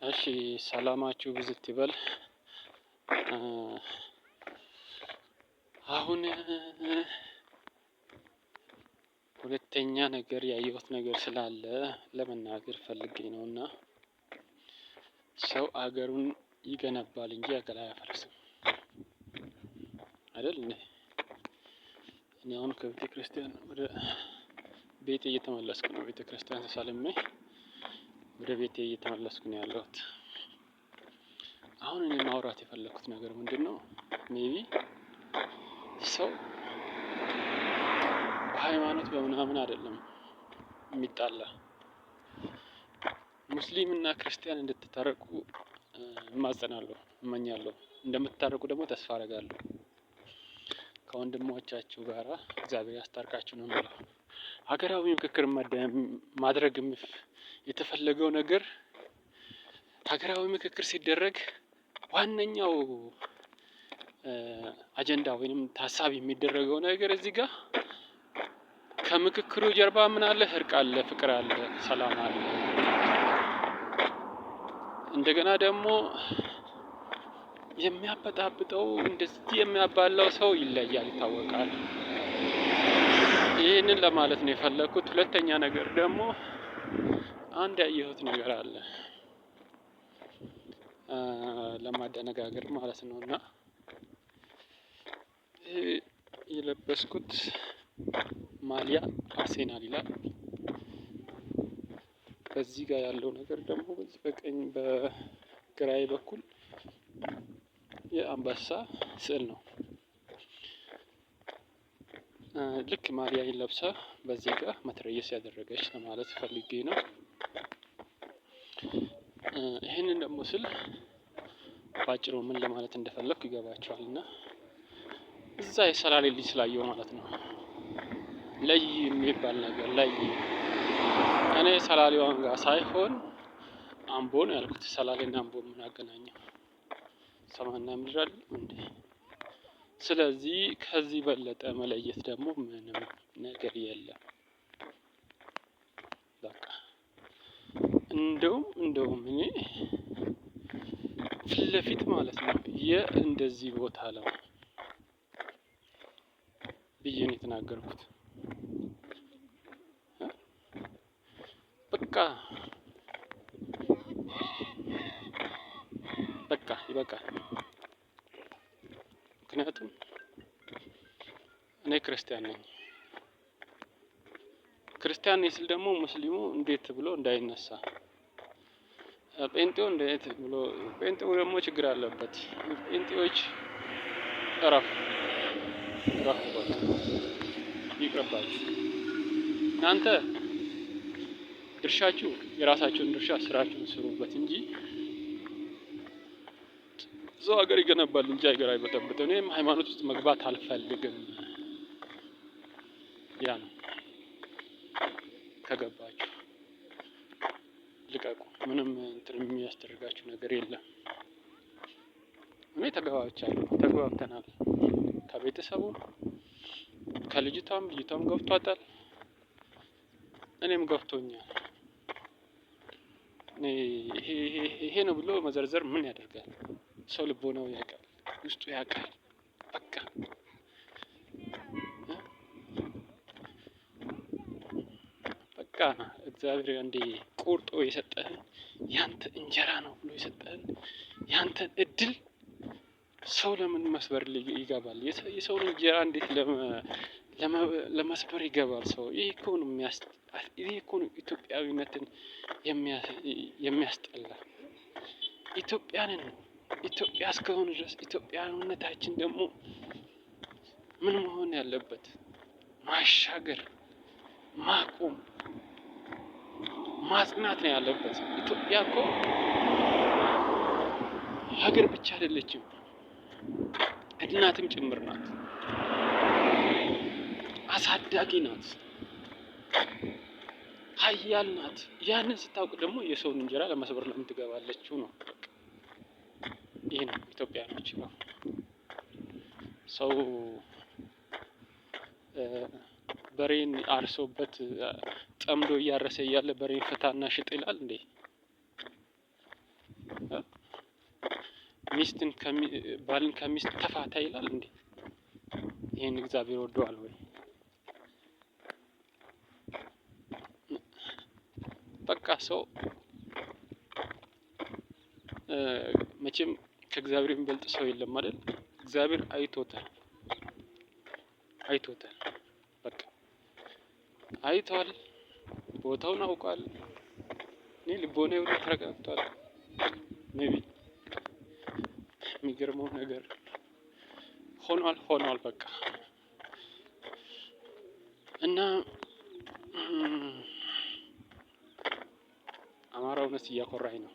እሺ ሰላማችሁ ብዝት ይበል። አሁን ሁለተኛ ነገር ያየሁት ነገር ስላለ ለመናገር ፈልጌ ነውና ሰው አገሩን ይገነባል እንጂ አገር አያፈርስም አይደል እንዴ? እኔ አሁን ከቤተ ክርስቲያን ወደ ቤቴ እየተመለስኩ ነው። ቤተ ክርስቲያን ተሳልሜ ወደ ቤቴ እየተመለስኩ ነው ያለሁት። አሁን እኔ ማውራት የፈለኩት ነገር ምንድነው? ሜቢ ሰው በሃይማኖት በምናምን አይደለም የሚጣላ። ሙስሊም እና ክርስቲያን እንድትታረቁ እማጸናለሁ፣ እመኛለሁ። እንደምትታረቁ ደግሞ ተስፋ አደርጋለሁ። ከወንድሞቻችሁ ጋራ እግዚአብሔር ያስታርቃችሁ ነው የምለው። ሀገራዊ ምክክር ማድረግ የተፈለገው ነገር ሀገራዊ ምክክር ሲደረግ ዋነኛው አጀንዳ ወይንም ታሳቢ የሚደረገው ነገር እዚህ ጋር ከምክክሩ ጀርባ ምን አለ? እርቅ አለ፣ ፍቅር አለ፣ ሰላም አለ። እንደገና ደግሞ የሚያበጣብጠው እንደዚህ የሚያባላው ሰው ይለያል፣ ይታወቃል። ይህንን ለማለት ነው የፈለኩት። ሁለተኛ ነገር ደግሞ አንድ ያየሁት ነገር አለ ለማደነጋገር ማለት ነው። እና የለበስኩት ማሊያ አርሴናል ይላል። በዚህ ጋር ያለው ነገር ደግሞ በዚህ በቀኝ በግራዬ በኩል የአንበሳ ስዕል ነው። ልክ ማሊያዬን ለብሳ በዚህ ጋር መትረየስ ያደረገች ለማለት ፈልጌ ነው። ይሄንን ደግሞ ስል ባጭሩ ምን ለማለት እንደፈለኩ ይገባቸዋል። እና እዛ የሰላሌ ልጅ ስላየው ማለት ነው። ለይ የሚባል ነገር ለይ እኔ ሰላሌዋን ጋር ሳይሆን አምቦ ነው ያልኩት። ሰላሌና አምቦ ምን አገናኘው? ሰማይና ምድር አይደል እንዴ? ስለዚህ ከዚህ በለጠ መለየት ደግሞ ምንም ነገር የለም። በቃ እንደውም እኔ ፊት ለፊት ማለት ነው የእንደዚህ ቦታ ነው ብዬ ነው የተናገርኩት። በቃ ይበቃል። ምክንያቱም እኔ ክርስቲያን ነኝ። ክርስቲያን ነኝ ስል ደግሞ ሙስሊሙ እንዴት ብሎ እንዳይነሳ፣ ጴንጤው እንዴት ብሎ ጴንጤው ደግሞ ችግር አለበት። ጴንጤዎች እረፉ በቃ ይቅርባችሁ። እናንተ ድርሻችሁ የራሳችሁን ድርሻ ስራችሁን ስሩበት እንጂ ሰው ሀገር ይገነባል እንጂ ሀገር አይበጠብጥም። እኔም ሃይማኖት ውስጥ መግባት አልፈልግም። ያ ነው። ከገባችሁ ልቀቁ። ምንም እንትን የሚያስደርጋችሁ ነገር የለም። እኔ ተግባብተናል። ከቤተሰቡ ከልጅቷም ገብቷታል፣ እኔም ገብቶኛል። ይሄ ነው ብሎ መዘርዘር ምን ያደርጋል? ሰው ልቦናው ያውቃል፣ ውስጡ ያውቃል። በቃ እግዚአብሔር አንዴ ቆርጦ የሰጠህን ያንተ እንጀራ ነው ብሎ የሰጠህን ያንተን እድል ሰው ለምን መስበር ይገባል? የሰውን እንጀራ እንዴት ለመስበር ይገባል ሰው? ይሄ እኮ ነው ኢትዮጵያዊነትን የሚያስጠላ። ኢትዮጵያንን ኢትዮጵያ እስከሆነ ድረስ ኢትዮጵያዊነታችን ደግሞ ምን መሆን ያለበት? ማሻገር፣ ማቆም፣ ማጽናት ነው ያለበት። ኢትዮጵያ እኮ ሀገር ብቻ አይደለችም፣ እናትም ጭምር ናት፣ አሳዳጊ ናት፣ ሀያል ናት። ያንን ስታውቅ ደግሞ የሰውን እንጀራ ለመስበር ለምን ትገባለችው ነው። ይሄ ነው ኢትዮጵያኖች ነው። ሰው በሬን አርሶበት ጠምዶ እያረሰ እያለ በሬን ፍታና ሽጥ ይላል እንዴ? ሚስትን ባልን ከሚስት ተፋታ ይላል እንዴ? ይሄን እግዚአብሔር ወደዋል ወይ? በቃ ሰው መቼም ከእግዚአብሔር የሚበልጥ ሰው የለም አይደል? እግዚአብሔር አይቶታል። በቃ አይቷል። ቦታውን አውቋል። እኔ ልቦናዬ ሁሉ ተረጋግቷል። ሜቢ የሚገርመው ነገር ሆኗል በቃ እና አማራ እውነት እያኮራኝ ነው።